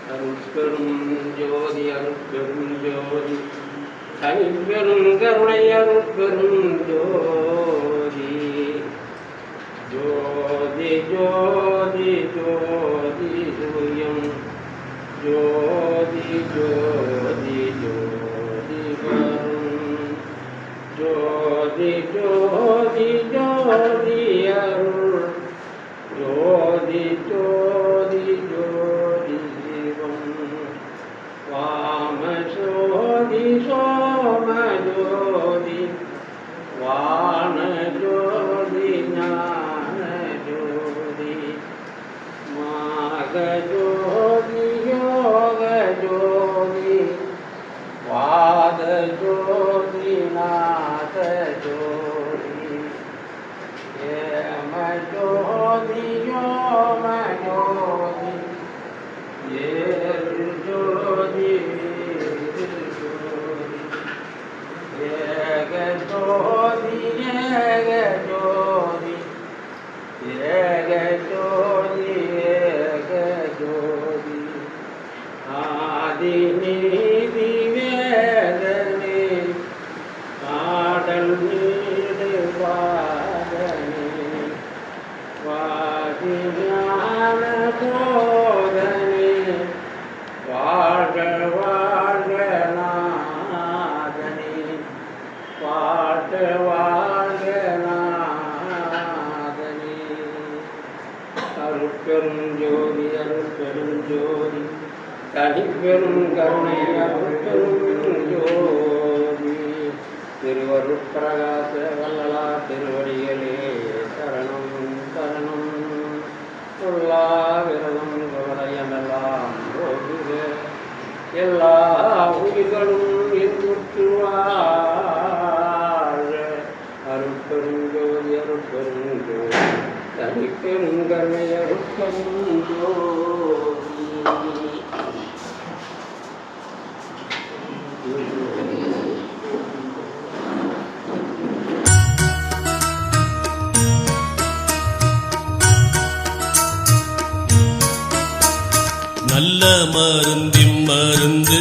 அருட்பெரும் ஜோதி அருட்பெரும் ஜோதி தனிப்பெரும் கருணை அருட்பெரும் ஜோதி ஜோதி ஜோதி ஜோதி சூயம் ஜோதி ஜோதி ஜோதி வரும் ஜோதி ஜோதி ஜோதி அருள் ஜோதி ஜோதி ஜோதி சிவம் வாம ஜோதி சோம ஜோதி வான ஜோதி ஞான ஜோதி மாக ஜோதி யோக ஜோதி வாத ஜோதி நாத ஜோதி ஏம ஜோதி யோம ஜோதி ஏரு ஜோதி ஏக ஜோதி ஏக ஜோதி ஏக ஜோதி ஏக ஜோதி ஆதி நீதி வேதனே காடல் நீடு வாதனே வாதி ஞான போதனே வாழ்க வாழ்க நாதனே வாழ்க வாழ்க நாதனே அருட்பெரும் ஜோதி அருட்பெரும் ஜோதி தனிப்பெரும் கருணை அருட்பெரும் ஜோதி திருவருட்பிரகாச வல்லலார் திருவடிகளே சரணம் சரணம் சொல்லா விரதம் கவலையெல்லாம் போகுக எல்லா உயிர்களும் இன்புற்று வாழ அருட்பெரும் ஜோதி அருட்பெரும் ஜோதி தனிப்பெரும் கருணை அருட்பெரும் ஜோதி நல்ல மருந்தின் மருந்து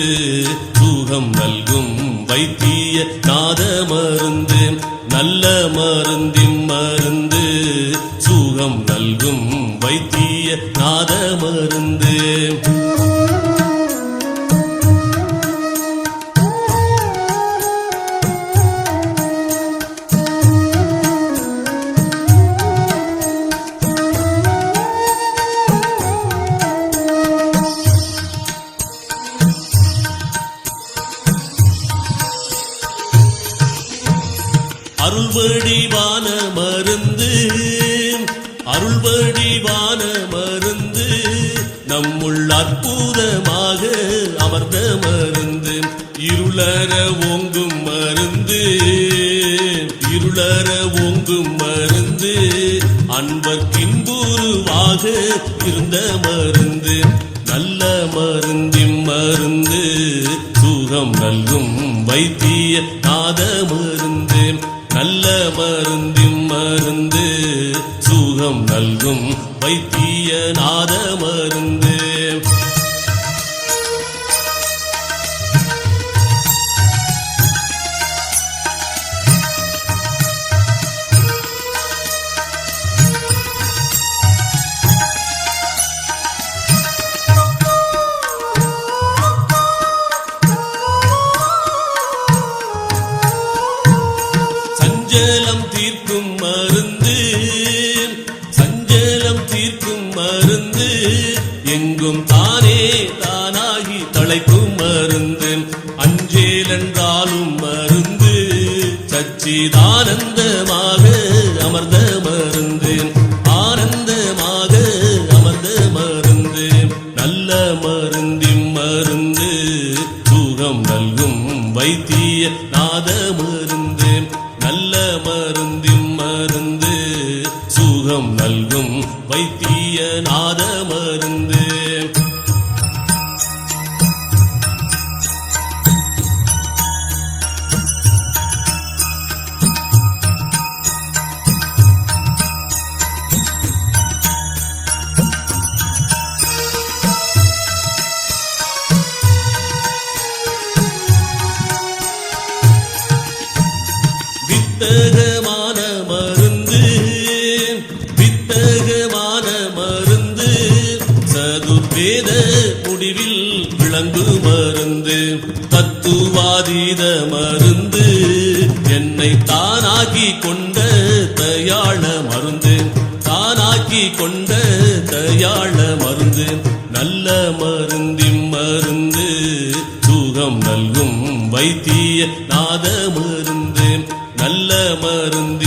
சுகம் நல்கும் வைத்திய நாத மருந்து நல்ல மருந்தின் மருந்து சுகம் நல்கும் வைத்திய நாத மருந்து அருள்வடிவான மருந்து அருள்வடிவான மருந்து நம்முள் அற்புதமாக அமர்ந்த மருந்து இருளற ஓங்கும் மருந்து இருளற ஓங்கும் மருந்து அன்பர்க்கின்புருவாக இருந்த மருந்து நல்ல மருந்தின் மருந்து சுகம் நல்கும் வைத்திய நாத மருந்து நல்ல மருந்தின் மருந்து சுகம் நல்கும் வைத்திய நாத மருந்து சஞ்சலம் தீர்க்கும் மருந்து சஞ்சலம் தீர்க்கும் மருந்து எங்கும் தானே தானாகி தழைக்கும் மருந்து அஞ்சேலென்றாலும் மருந்து சச்சிதானந்தமாக அமர்ந்த மருந்து ஆனந்தமாக அமர்ந்த மருந்து நல்ல மருந்தின் மருந்து சுகம் நல்கும் வைத்திய நாத மருந்து நல்ல மருந்தின் மருந்து சுகம் நல்கும் வைத்திய நாத மருந்து தத்துவாதீத மருந்து என்னை தானாக்கி கொண்ட தயாள மருந்து தானாக்கி கொண்ட தயாள மருந்து நல்ல மருந்தின் மருந்து சுகம் நல்கும் வைத்திய நாத மருந்து நல்ல மருந்து